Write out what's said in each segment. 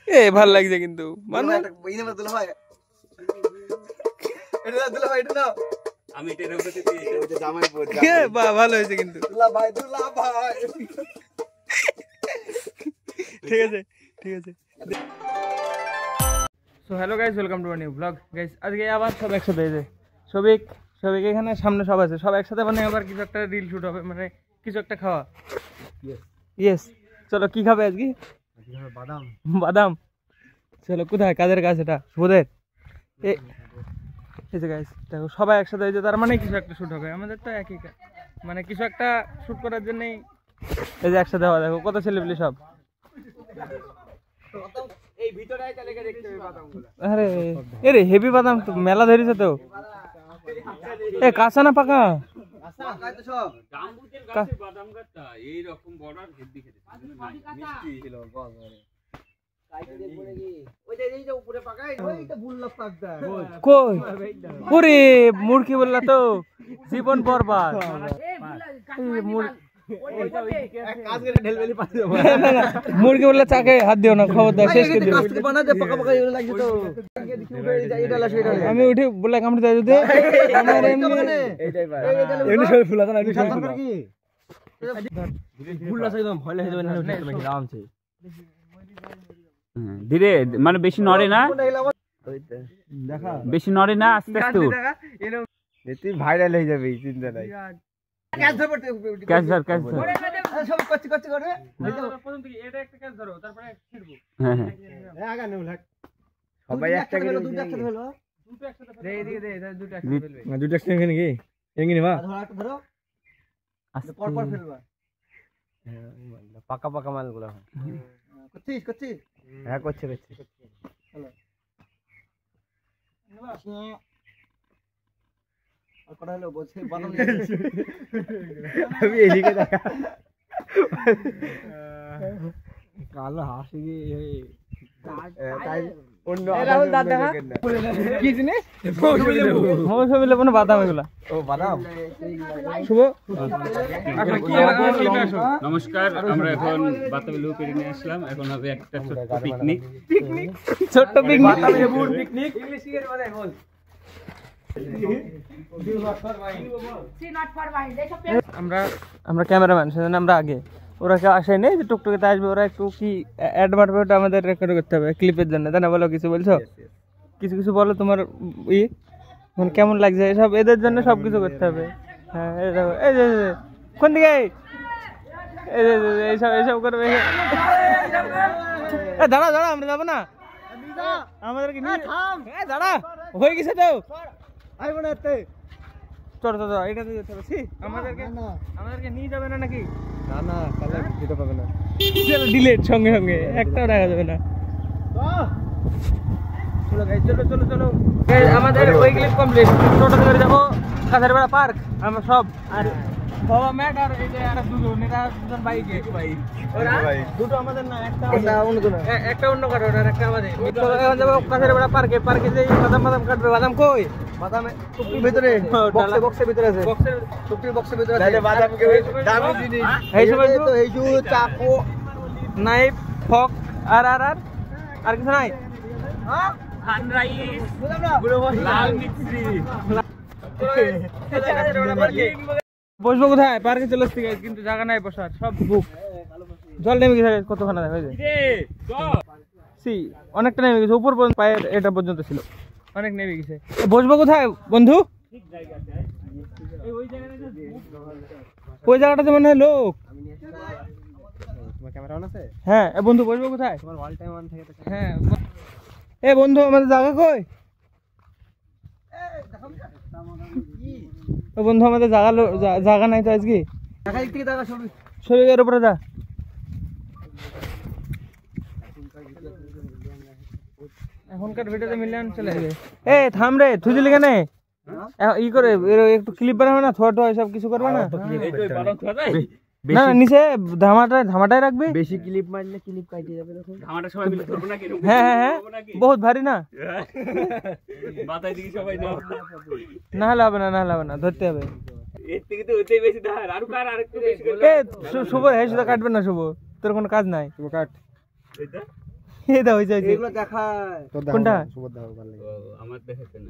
এ ভালো লাগছে কিন্তু ভালো হয়েছে কিন্তু ঠিক আছে ঠিক আছে। So hello guys, welcome to my new blog. Guys আজকে আবার সব একসাথে হয়েছে, সবিক এখানে সামনে সব আছে, সব একসাথে মানে আবার কিছু একটা রিল শুট হবে, মানে কিছু একটা খাওয়া। ইয়েস, চলো কি খাবে আজকে? বাদাম বাদাম। চলো কোথায় কাদের কাছে? এটা শুভদের। এই যে গাইস দেখো সবাই একসাথে হয়েছে, তার মানে কিছু একটা শুট হবে। আমাদের তো একই মানে কিছু একটা শুট করার জন্যই এই যে একসাথে হওয়া। দেখো কত ছেলেপিলে সব। আরে এরে হেভি বাদাম তো মেলা ধরেছে তো। এ কাঁচা না পাকা? কই ওরে মুরগি বললা তো জীবন বরবাদ। মুরগি বললে চাকে হাত দিও না, খবরদার শেষ করে দিও। আমি উঠে বললে কামড়ে দেয় যদি ধীরে, মানে বেশি নড়ে না, বেশি নড়ে না, আস্তে আস্তে ভাইরাল হয়ে যাবে, চিন্তা নাই। পাকা পাকা মাল গুলো হ্যাঁ করছে কালো হাসি বাদাম এগুলা। শুভ নমস্কার, আমরা এখন বাতাবি লু পেরিয়ে নিয়ে আসলাম। এখন হবে একটা ছোট্ট পিকনিক। ছোট্ট পিকনিক। আমরা ক্যামেরাম্যান, সেজন্য আমরা আগে। ওরা কেউ আসেনি যে টুকটুকিতে আসবে, ওরা একটু কি অ্যাড মারবে, ওটা আমাদের রেকর্ড করতে হবে ক্লিপের জন্য, তাই না? বলো, কিছু বলছো? কিছু বলো তোমার মানে কেমন লাগছে এসব, এদের জন্য সব কিছু করতে হবে। হ্যাঁ এই যে কোন দিকে এইসব করবে। দাঁড়া আমরা যাবো না, আমাদেরকে দাঁড়া হয়ে গেছে তো। চলো এটা দিয়ে যেতে হবে। আমাদেরকে নিয়ে যাবে না নাকি? না তাহলে দিতে পাবে না। ডিলেট সঙ্গে একটাও দেখা যাবে না। চলো আমাদের ওই ক্লিপ কমপ্লিট। টোটো ধরে যাবো কাছারিপাড়া পার্ক। আমরা সব আর বাবা ম্যাট আর এই যে দুজন বাইকে দুটো আমাদের না, একটা অন্য কারো, একটা আমাদের। এখন যাবো কাছারিপাড়া পার্কে যে বাদাম কাটবে। বাদাম কই? বাদাম টুকটির ভিতরে, বক্সের ভিতরে আছে। টুকটির বক্সের ভিতরে আছে বাদাম। দামি জিনিস এই সময় তো, এই যে চাকু, নাইফ, ফক আর কিছু নাই। বসবো কোথায়? পার্কে চলে আসছি কিন্তু জায়গা নাই বসার, সব বুক। জল নেমে গেছে কতখানা দেখা যায়। অনেকটা নেমে গেছে, উপর পর্যন্ত পায়ের এটা পর্যন্ত ছিল, অনেক নেমে গেছে। বসবো কোথায় বন্ধু? ওই জায়গাটাতে মনে হয় লোক। হ্যাঁ বন্ধু, বসবো কোথায়? হ্যাঁ এ বন্ধু, আমাদের জায়গা কই? বন্ধু আমাদের জায়গা নাই তো আজকে। শরীরের উপরে যা। এখনকার ভিডিওতে মিলিয়ন চলে যাবে। এ থাম রে, থুজলি কেন ই করে একটু ক্লিপ বানাবে না? থোয়া সব কিছু করবে না? না নিচে ধামাটাই রাখবে। বেশি ক্লিপ মারলে ক্লিপ কাটে যাবে। দেখো ধামাটা সবাই মিলে ধরব নাকি? হ্যাঁ বহুত ভারী না, মাথায় দিকে সবাই না হলে হবে না, ধরতে হবে। এর থেকে তো ওইটাই বেশি ধার। আর কার আরেকটু বেশি করলে। এ শুভ হে শুধু কাটবে না শুভ, তোর কোনো কাজ নাই। শুভ কাট। এটা এটা হইছে এগুলো দেখায় কোনটা আমার দেখাচ্ছে না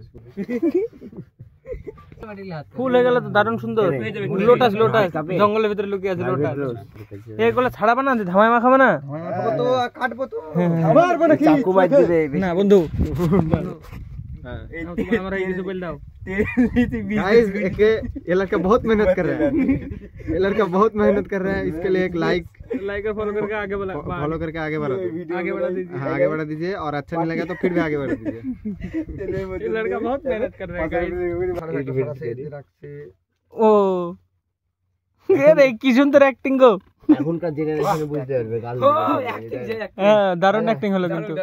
ফুল হয়ে গেল তো দারুণ সুন্দর লোটাস লোটাস জঙ্গলের ভিতরে লুকিয়ে আছে লোটাস এগুলো ছাড়াবা না ধামাই মাখাবা না খাবো তো কাটবো তো মারবো নাকি চাকু বাইর দিবে না বন্ধু हमारा ये जो बोल दाओ गाइस ये लड़का बहुत मेहनत कर रहा है ये लड़का बहुत मेहनत कर रहा है इसके लिए एक लाइक और फॉलो करके आगे बढ़ा आगे बढ़ा दीजिए हाँ आगे बढ़ा दीजिए और अच्छा नहीं लगा तो फिर भी आगे बढ़ा दीजिए ये लड़का बहुत मेहनत कर रहा है गाइस ও রে কি সুন্দর অ্যাক্টিং গো এখনকার জেনারেশনে বুঝতে পারবে গাল হ্যাঁ দারুণ অ্যাক্টিং হলো কিন্তু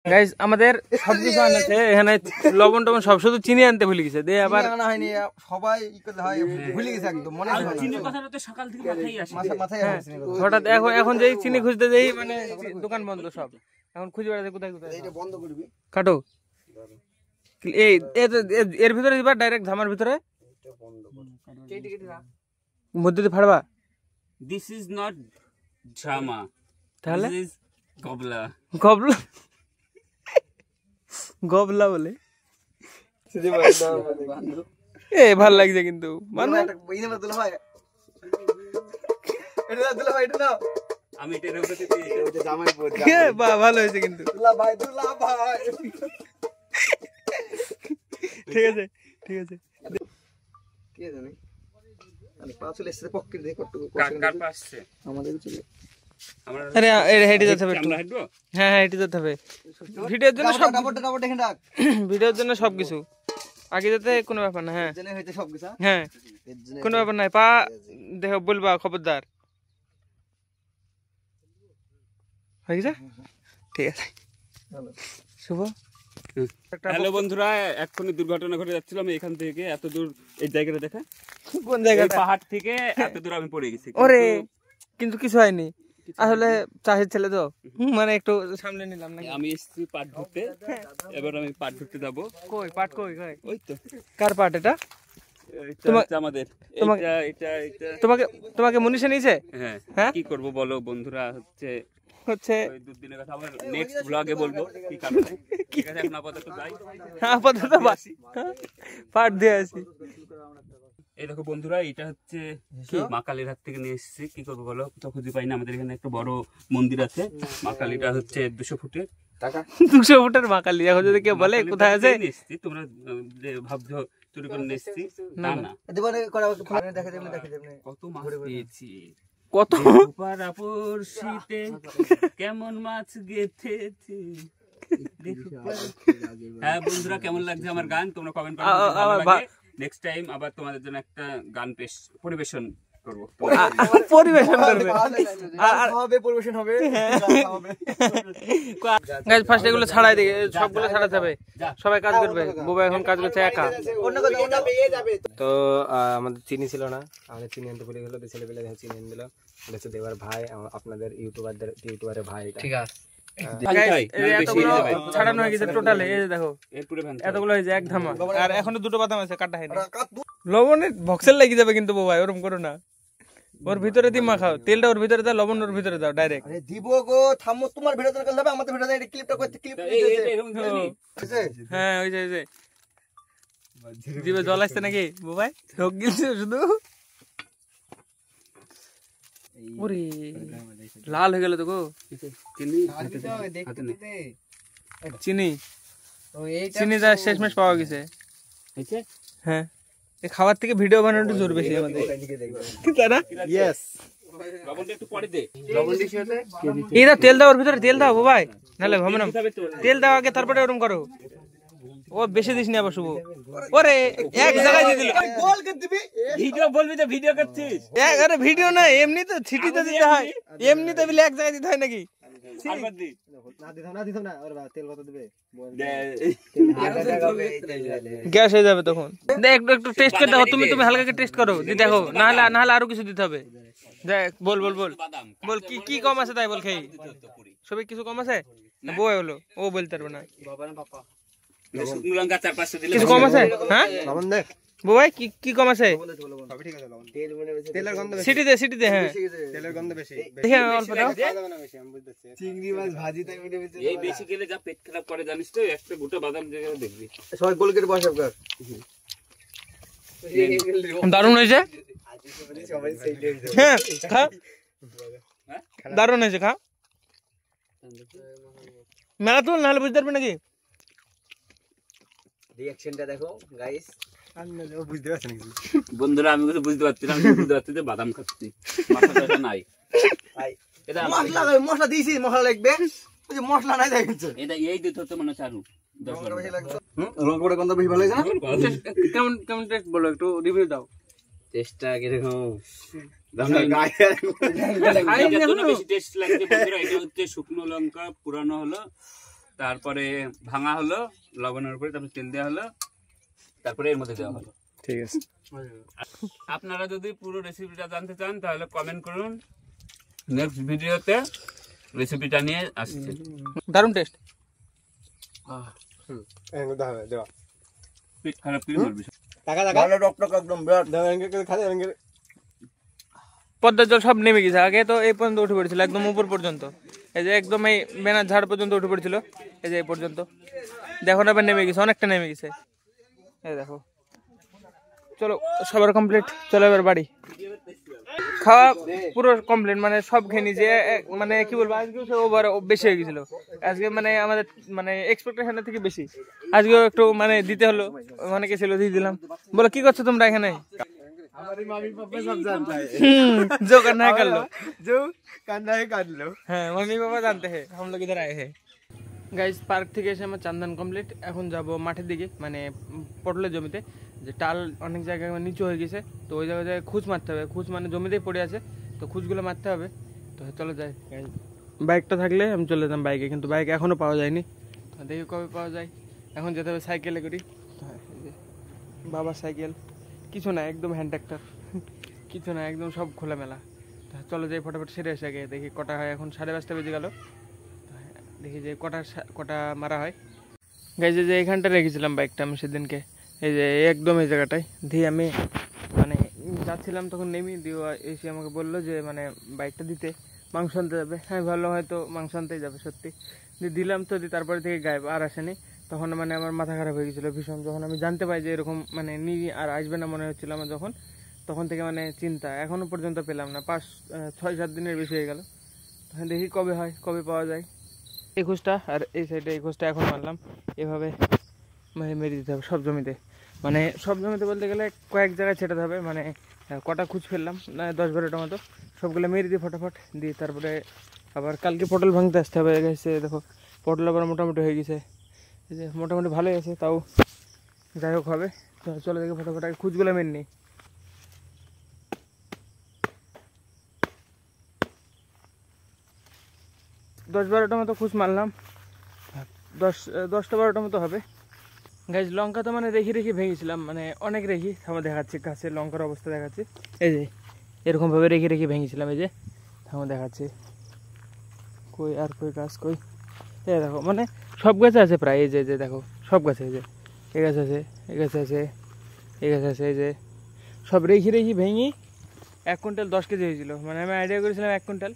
গাইস আমাদের সব কিছু আনছে এখানে লবণ টবণ সব শুধু চিনি আনতে ভুলে গেছে দে আবার আনা হয়নি সবাই ই করতে হয় ভুলে গেছে একদম মনে হয় চিনির কথাটা তো সকাল থেকে মাথায় আসে মাথায় আসে হঠাৎ এখন যেই চিনি খুঁজতে যাই মানে দোকান বন্ধ সব এখন খুঁজে বেড়াতে কোথায় কোথায় এটা বন্ধ করবি কাটো এই এর ভিতরে দিবা ডাইরেক্ট ধামার ভিতরে মধ্যে দিয়ে ফাড়বা দিস ইজ নট ড্রামা তাহলে দিস ইজ গবলা গবলা গবলা বলে এ ভাল লাগছে কিন্তু মানে আমি এটা রেখে দিতে জামাই পড় বাহ ভালো হয়েছে কিন্তু দুলা ভাই ঠিক আছে ঠিক আছে কে জানে আমি পাঁচলে এসে পকেট দিয়ে কত কার পাশে আমাদের চলে আমরা আরে হেঁটে যেতে হবে আমরা হাঁটবো হ্যাঁ হেঁটে যেতে হবে ভিডিওর জন্য সব ডাবট দেখেন ডাক ভিডিওর জন্য সবকিছু আগে যেতে কোনো ব্যাপার না হ্যাঁ জেনে হইতে সব কিছু হ্যাঁ কোনো ব্যাপার নাই পা দেখো বলবা খবরদার হয়ে গেছে ঠিক আছে শুভ হ্যালো বন্ধুরা এক্ষুনি দুর্ঘটনা ঘটে যাচ্ছিল আমি এখান থেকে এত দূর এই জায়গাটা দেখা কোন জায়গায় পাহাড় থেকে এত দূর আমি পড়ে গেছি ওরে কিন্তু কিছু হয়নি আসলে চাষের ছেলে তো মানে একটু সামনে নিলাম না আমি এসেছি পাট ধরতে এবার আমি পাট ধরতে যাবো কই পাট কই কই ওই তো কার পাট এটা আমাদের এটা তোমাকে তোমাকে মনীষা নিয়েছে হ্যাঁ হ্যাঁ? কি করব বলো বন্ধুরা হচ্ছে হচ্ছে ওই দুদিনের কথা আবার নেক্সট ব্লগে বলবো কি কারণে ঠিক আছে এখন আপাতত যাই আপাতত বাসি পাট দিয়ে আসি এই দেখো বন্ধুরা এটা হচ্ছে মা কালীর হাত থেকে নিয়ে এসেছি কি করবো বলো তো খুঁজে পাই না আমাদের এখানে একটা বড় মন্দির আছে মা কালীটা হচ্ছে 200 ফুটের 200 ফুটের মা কালী এখন যদি কেউ বলে কোথায় আছে তোমরা যে ভাবছো চুরি করে নিয়ে এসেছি না না দিবারে করা দেখে দেবনি কত মাছ পেয়েছি কত পারাপুর শীতে কেমন মাছ গেথেছি হ্যাঁ বন্ধুরা কেমন লাগছে আমার গান তোমরা কমেন্ট করো নেক্সট টাইম আবার তোমাদের জন্য একটা গান পরিবেশন করব পরিবেশন করবে আর হবে পরিবেশন হবে গাইস ফার্স্ট এগুলো ছাড়াই দিই সবগুলো ছাড়াতে হবে সবাই কাজ করবে বুবা এখন কাজ করছে একা তো আমাদের চিনি ছিল না আমাদের চিনি আনতে ভুলে গেল ছেলেবেলা চিনি এনে দিল এটা হচ্ছে দেবার ভাই আপনাদের ইউটিউবারের ভাই ঠিক আছে ছাড়ানো হয়ে গেছে টোটালে এই দেখো এতগুলো হয়েছে এক ধামা আর এখনো দুটো বাদাম আছে কাটা হয়নি লবণের ভক্সেল লেগে যাবে কিন্তু বাবা ওরকম করো না ওর ভিতরে দিয়ে মাখাও তেলটা ওর ভিতরে দাও লবণ ওর ভিতরে দাও ডাইরেক্ট দিব গো থামো তোমার ভিডিও দরকার হবে আমাদের ভিডিও এই ক্লিপটা করতে ক্লিপ হ্যাঁ ওই যে জিভে জল আসছে নাকি বাবাই ঢোক গিলছে শুধু ওরে লাল হয়ে গেল তো গো চিনি চিনি যা শেষমেশ পাওয়া গেছে হ্যাঁ এই খাবার থেকে ভিডিও বানানোটা জোর বেশি আমাদের তাই না এরা তেল দাও ওর ভিতরে তেল দাও বাবাই নাহলে হবে না তেল দাও আগে তারপরে ওরকম করো ও বেশি দিস না আবার শুভ ওরে এক জায়গায় দিয়ে দিল ভিডিও বলবি তো ভিডিও করছিস আরে ভিডিও না এমনি তো ছিটি তো দিতে হয় এমনি তো বলে এক জায়গায় দিতে হয় নাকি গ্যাস হয়ে যাবে তখন একটু একটু টেস্ট করে দেখো তুমি হালকা টেস্ট করো দেখো নাহলে আরো কিছু দিতে হবে দেখ বল বল কি কম আছে তাই বল খেয়ে সবাই কিছু কম আছে বই হলো ও বলতে পারবে না কিছু কম আছে হ্যাঁ ভাই কি কি কম আছে সবই ঠিক আছে লবণ তেলের গন্ধ বেশি সিটিতে হ্যাঁ তেলের গন্ধ বেশি দেখি অল্প দাও আমি বুঝতেছি চিংড়ি মাছ ভাজি তাই মিটে বেশি এই বেশি খেলে যা পেট খারাপ করে জানিস তো একটা গোটা বাদাম জায়গায় দেখবি সবাই গোল করে বসাব কর দারুণ হয়েছে সবাই সেই দেখছে হ্যাঁ খা দারুণ হয়েছে খা মেলা তুল নাহলে বুঝতে পারবি নাকি রিঅ্যাকশনটা দেখো গাইস আমি বুঝতে পারছি না কিছু বন্ধুরা আমি কিছু বুঝতে পারছি না আমি বুঝতে পারছি যে বাদাম খাচ্ছি মশলাটা নাই ভাই এটা মশলা দিয়েছি মশলা লাগবে ওই যে মশলা নাই দেখছো এটা এই দিতে হতো মানে চারু লঙ্কাটা বেশি লাগছে লঙ্কাটা গন্ধ বেশি ভালো লাগছে না কেমন কেমন টেস্ট বলো একটু রিভিউ দাও টেস্টটা কিরকম বেশি টেস্ট লাগছে বন্ধুরা এটা হচ্ছে শুকনো লঙ্কা পুরানো হলো তারপরে ভাঙা হলো লবণের উপরে তারপরে তেল দেওয়া হলো তারপরে এর মধ্যে দেওয়া হলো ঠিক আছে আপনারা যদি পুরো রেসিপিটা জানতে চান তাহলে কমেন্ট করুন নেক্সট ভিডিওতে রেসিপিটা নিয়ে আসছে দারুণ টেস্ট দেওয়া পেট খারাপ করে মারবি টাকা ভালো টকটক একদম বিরাট দাও এঙ্গে খাতে এঙ্গে পদ্মার জল সব নেমে গেছে আগে তো এই পর্যন্ত উঠে পড়েছিল একদম উপর পর্যন্ত এই যে একদম এই বেনার ঝাড় পর্যন্ত উঠে পড়েছিল এই যে এই পর্যন্ত দেখো না এবার নেমে গেছে অনেকটা নেমে গেছে এই দেখো চলো সবার কমপ্লিট চলো এবার বাড়ি খাওয়া পুরো কমপ্লিট মানে সব খেয়ে নিয়েছি মানে কি বলবো আজকে ওভার বেশি হয়ে গেছিল আজকে মানে আমাদের মানে এক্সপেকটেশনের থেকে বেশি আজকেও একটু মানে দিতে হলো অনেকে ছিল দিয়ে দিলাম বলো কি করছো তোমরা এখানে हमारी मम्मी पापा सब जानता है जो करना है कर लो जो करना है कर लो হ্যাঁ मम्मी पापा जानते हैं हम लोग इधर आए हैं গাইস পার্ক থেকে এসে আমার চান্দান কমপ্লিট এখন যাব মাঠের দিকে মানে পটলের জমিতে যে টাল অনেক জায়গায় নিচু হয়ে গেছে তো ওই জায়গায় খুঁজ মারতে হবে খুঁজ মানে জমিতেই পড়ে আছে তো খুঁজগুলো মারতে হবে তো চলো যাই বাইকটা থাকলে আমি চলে যেতাম বাইকে কিন্তু বাইক এখনও পাওয়া যায়নি তো দেখি কবে পাওয়া যায় এখন যেতে হবে সাইকেলে করি বাবার সাইকেল কিছু না একদম হ্যান্ড ট্র্যাক্টর কিছু না একদম সব খোলামেলা চলো যাই ফটাফট সেরে এসে আগে দেখি কটা হয় এখন 5:30 বেজে গেল দেখি যে কটা মারা হয় গাইজ যে এখানটা রেখেছিলাম বাইকটা আমি সেদিনকে এই যে একদম এই জায়গাটায় দিয়ে আমি মানে যাচ্ছিলাম তখন নেমে দিয়ে এসে আমাকে বললো যে মানে বাইকটা দিতে মাংস আনতে যাবে হ্যাঁ ভালো হয়তো মাংস আনতেই যাবে সত্যি দিয়ে দিলাম তো দিয়ে তারপরে থেকে গায়েব আর আসেনি তখন মানে আমার মাথা খারাপ হয়ে গেছিলো ভীষণ যখন আমি জানতে পাই যে এরকম মানে নিয়ে আর আসবে না মনে হচ্ছিলো আমার তখন থেকে মানে চিন্তা এখনও পর্যন্ত পেলাম না 6-7 দিনের বেশি হয়ে গেল দেখি কবে হয় কবে পাওয়া যায় এই খোঁজটা আর এই সাইডে এই খোঁজটা এখন মারলাম এভাবে মানে মেরে দিতে হবে সব জমিতে মানে সব জমিতে বলতে গেলে কয়েক জায়গায় ছেটাতে হবে মানে কটা খুঁজ ফেললাম না 10-12টা মতো সবগুলো মেরে দিই ফটাফট দিয়ে তারপরে আবার কালকে পটল ভাঙতে আসতে হবে গেছে দেখো পটল আবার মোটামুটি হয়ে গেছে এই যে মোটামুটি ভালোই আছে তাও যাই হোক হবে তো চলো দেখি ফটাফট খুঁজগুলো মেরে নিই 10-12টা মতো খুঁজ মারলাম 10-12টা মতো হবে গাইজ লঙ্কা তো মানে রেখে ভেঙেছিলাম মানে অনেক রেখি থামা দেখাচ্ছি গাছের লঙ্কার অবস্থা দেখাচ্ছি এই যে এরকমভাবে রেখে ভেঙেছিলাম এই যে থামা দেখাচ্ছি কই আর কই গাছ কই এই দেখো মানে সব গাছে আছে প্রায় এই যে দেখো সব গাছে এই যে এই গাছ আছে এই গাছ আছে এই গাছ আছে এই যে সব রেখে ভেঙে 1 কুইন্টাল 10 কেজি হয়েছিল মানে আমি আইডিয়া করেছিলাম 1 কুইন্টাল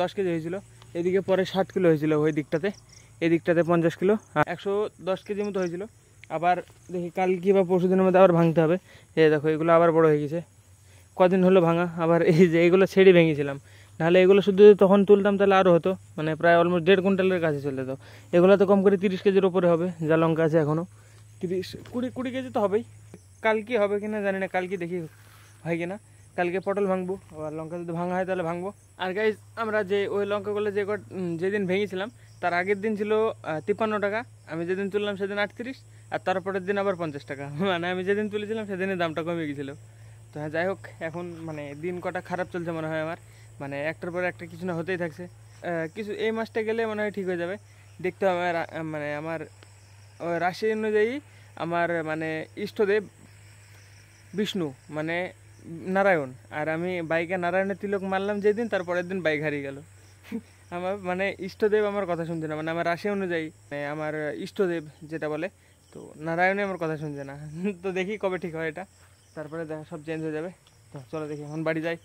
10 কেজি হয়েছিল এদিকে পরে 60 কিলো হয়েছিল ওই দিকটাতে এই দিকটাতে 50 কিলো 110 কেজির মতো হয়েছিল আবার দেখি কাল কি বা পরশু দিনের মধ্যে আবার ভাঙতে হবে এই দেখো এগুলো আবার বড় হয়ে গেছে কদিন হলো ভাঙা আবার এই যে এগুলো ছেড়ে ভেঙেছিলাম নাহলে এগুলো শুধু তখন তুলতাম তাহলে আরও হতো মানে প্রায় অলমোস্ট 1.5 কুইন্টালের কাছে চলে যেত এগুলো তো কম করে 30 কেজির ওপরে হবে যা লঙ্কা আছে এখনও 20 কেজি তো হবেই কালকে হবে কিনা জানি না কালকে দেখি হয় কিনা কালকে পটল ভাঙবো আবার লঙ্কা যদি ভাঙা হয় তাহলে ভাঙবো আর গাইজ আমরা যে ওই লঙ্কাগুলো যেদিন ভেঙেছিলাম তার আগের দিন ছিল 53 টাকা আমি যেদিন তুললাম সেদিন 38 আর তারপরের দিন আবার 50 টাকা মানে আমি যেদিন তুলেছিলাম সেদিনের দামটা কমে গেছিলো তো হ্যাঁ যাই হোক এখন মানে দিন কটা খারাপ চলছে মনে হয় আমার মানে একটার পর একটা কিছু না হতেই থাকছে কিছু এই মাসটা গেলে মনে হয় ঠিক হয়ে যাবে দেখতে হবে মানে আমার রাশি অনুযায়ী আমার মানে ইষ্টদেব বিষ্ণু মানে নারায়ণ আর আমি বাইকে নারায়ণের তিলক মারলাম যেদিন তারপরের দিন বাইক হারিয়ে গেল আমার মানে ইষ্টদেব আমার কথা শুনছে না মানে আমার রাশি অনুযায়ী আমার ইষ্টদেব যেটা বলে তো নারায়ণই আমার কথা শুনছে না। তো দেখি কবে ঠিক হয় এটা, তারপরে দেখা সব চেঞ্জ হয়ে যাবে। তো চলো দেখি এখন বাড়ি যাই।